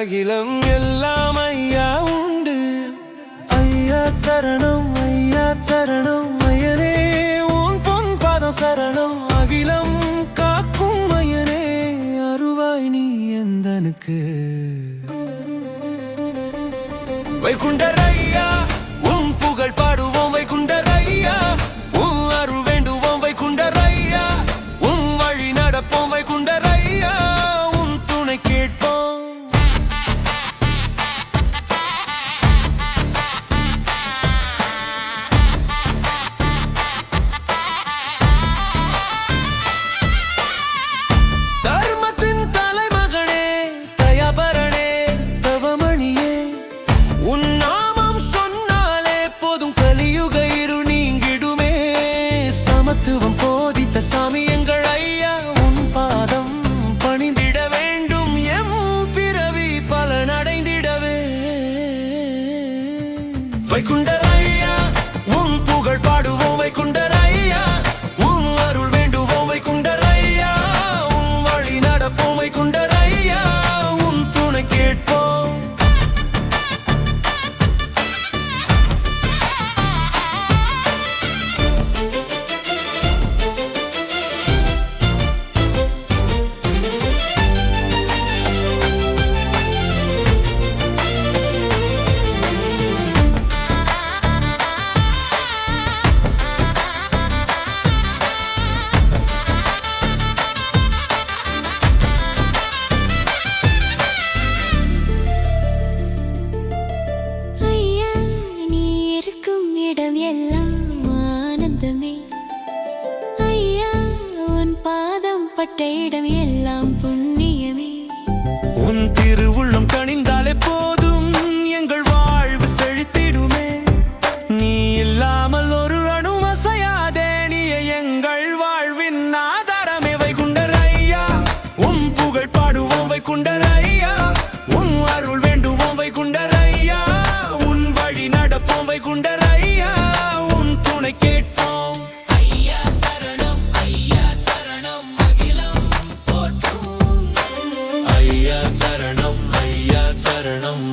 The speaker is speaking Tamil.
அகிலம் எல்லாம் ஐயா உண்டு. ஐயா சரணம், ஐயா சரணம், ஐயனே உன் பொன் பாதம் சரணம். அகிலம் காக்கும் ஐயனே, அருவாய் நீ எந்தனுக்கு. வைகுண்டரையா உன் புகழ் பாடுவோம், வைகுண்டரையா உன் அருள் வேண்டுவோம், வைகுண்டரையா உன் வழி நடப்போம், வைகுண்டரையா உன் துணை கேட்போம். தர்மத்தின் தலைமகனே, தயாபரணே, தவமணியே, உன் நாமம் சொன்னாலே போதும், கலியுக இருள் நீங்கிடுமே. சமத்துவம் போதித்த சாமி எங்கள் ஐயா, உன் பாதம் பணிந்திட வேண்டும், எம் பிறவி பலனடைந்திடவே. வைகுண்டரையா உன் புகழ் பாடுவோம், வைகுண்டரையா உன் அருள் வேண்டுவோம், வைகுண்டரையா உன் வழி நடப்போம், வைகுண்டரையா உன் துணை கேட்போம். ஐயா நீ இருக்கும் இடம் எல்லாம் ஆனந்தமே. ஐயா உன் பாதம் பட்ட இடம் எல்லாம் புண்ணியமே. உன் திருவுள்ளம் கனிந்தாலே போதும், எங்கள் வாழ்வு செழித்திடுமே. நீ இல்லாமல் ஒரு அணு அசையாதே, நீயே எங்கள் வாழ்வின் ஆதாரமே. வைகுண்டரையா உன் புகழ் பாடுவோம், வைகுண்டரையா உன் அருள் வேண்டுவோம், வைகுண்டரையா உன் வழி நடப்போம், வைகுண்டரையா உன் துணை கேட்போம். ஐயா சரணம், ஐயா சரணம், அகிலம் போற்றும். ஐயா சரணம், ஐயா சரணம்,